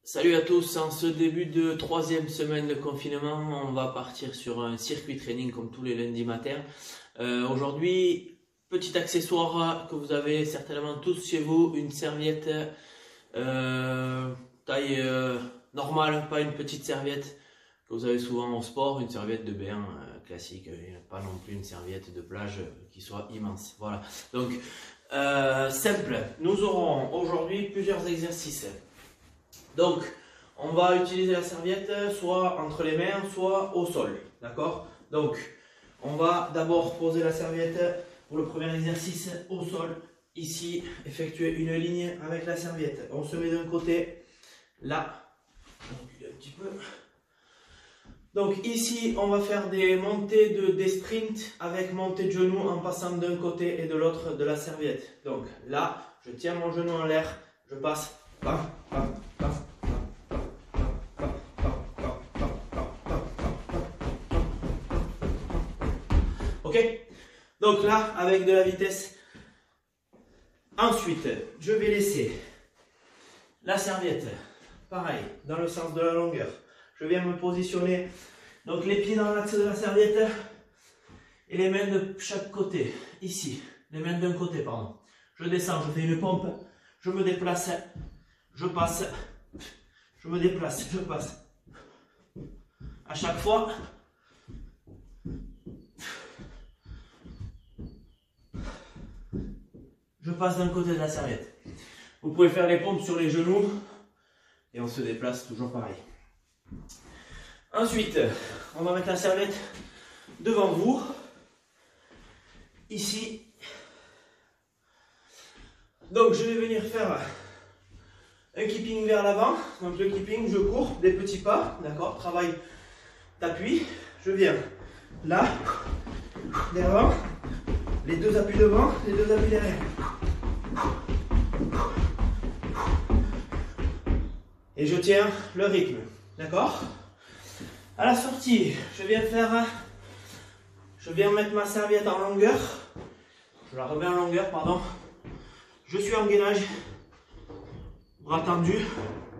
Salut à tous, en ce début de troisième semaine de confinement, on va partir sur un circuit training comme tous les lundis matins. Aujourd'hui, petit accessoire que vous avez certainement tous chez vous, une serviette taille normale, pas une petite serviette que vous avez souvent au sport, une serviette de bain classique, pas non plus une serviette de plage qui soit immense. Voilà, donc simple, nous aurons aujourd'hui plusieurs exercices. Donc, on va utiliser la serviette soit entre les mains, soit au sol. D'accord? Donc, on va d'abord poser la serviette pour le premier exercice au sol. Ici, effectuer une ligne avec la serviette. On se met d'un côté, là. Un petit peu. Donc, ici, on va faire des montées des sprints avec montée de genoux en passant d'un côté et de l'autre de la serviette. Donc, là, je tiens mon genou en l'air, je passe. Bam, bam, bam. Ok? Donc là, avec de la vitesse. Ensuite, je vais laisser la serviette, pareil, dans le sens de la longueur. Je viens me positionner, donc les pieds dans l'axe de la serviette et les mains de chaque côté. Ici, les mains d'un côté, pardon. Je descends, je fais une pompe, je me déplace, je passe, je me déplace, je passe. À chaque fois, je passe d'un côté de la serviette. Vous pouvez faire les pompes sur les genoux et on se déplace toujours pareil. Ensuite, on va mettre la serviette devant vous, ici. Donc je vais venir faire un keeping vers l'avant. Donc le keeping, je cours des petits pas, d'accord, travail d'appui. Je viens là, devant, les deux appuis devant, les deux appuis derrière. Et je tiens le rythme, d'accord? À la sortie, je viens mettre ma serviette en longueur. Je la remets en longueur, pardon. Je suis en gainage, bras tendus.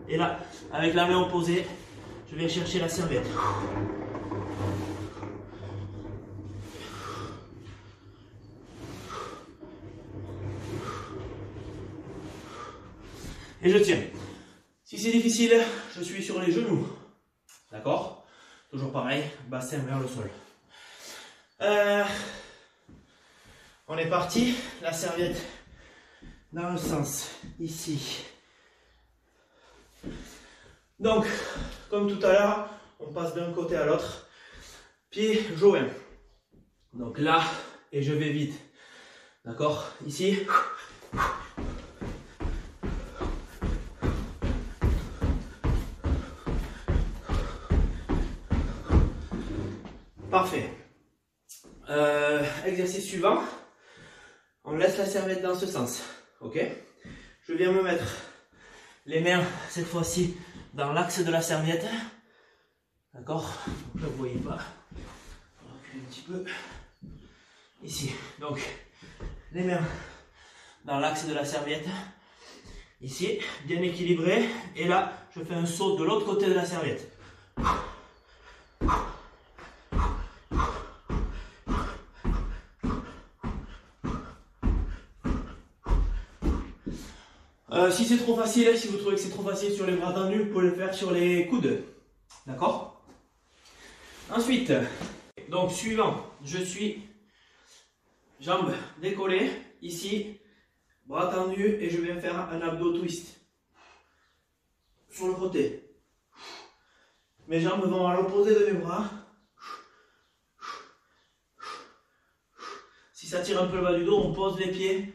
Et là, avec la main opposée, je viens chercher la serviette. Et je tiens. Si c'est difficile, je suis sur les genoux. D'accord? Toujours pareil, bassin vers le sol. On est parti. La serviette dans le sens ici. Donc, comme tout à l'heure, on passe d'un côté à l'autre. Pied joint. Donc là, et je vais vite. D'accord? Ici. Parfait. Exercice suivant. On laisse la serviette dans ce sens. Ok? Je viens me mettre les mains, cette fois-ci, dans l'axe de la serviette. D'accord? Je ne voyais pas. On va reculer un petit peu. Ici. Donc, les mains dans l'axe de la serviette. Ici, bien équilibré. Et là, je fais un saut de l'autre côté de la serviette. Si c'est trop facile, si vous trouvez que c'est trop facile sur les bras tendus, vous pouvez le faire sur les coudes. D'accord? Ensuite, donc suivant, je suis jambes décollées, ici, bras tendus, et je viens faire un abdo twist. Sur le côté. Mes jambes vont à l'opposé de mes bras. Si ça tire un peu le bas du dos, on pose les pieds.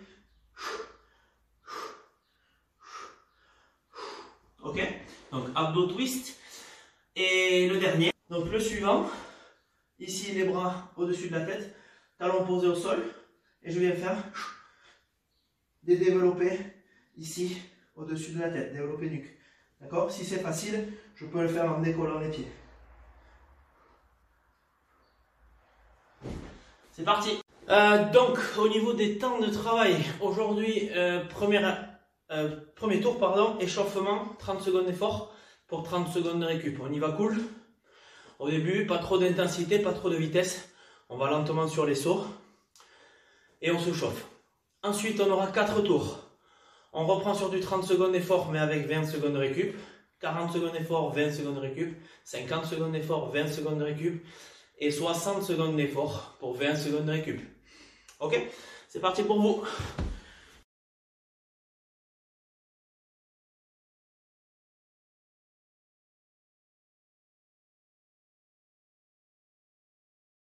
Ok? Donc abdo twist. Et le dernier. Donc le suivant. Ici les bras au-dessus de la tête. Talons posés au sol. Et je viens faire des développés ici au-dessus de la tête. Développé nuque. D'accord? Si c'est facile, je peux le faire en décollant les pieds. C'est parti! Donc au niveau des temps de travail, aujourd'hui, première Premier tour, pardon, échauffement, 30 secondes d'effort pour 30 secondes de récup. On y va cool. Au début, pas trop d'intensité, pas trop de vitesse. On va lentement sur les sauts et on se chauffe. Ensuite, on aura 4 tours. On reprend sur du 30 secondes d'effort, mais avec 20 secondes de récup. 40 secondes d'effort, 20 secondes de récup. 50 secondes d'effort, 20 secondes de récup. Et 60 secondes d'effort pour 20 secondes de récup. Ok? C'est parti pour vous.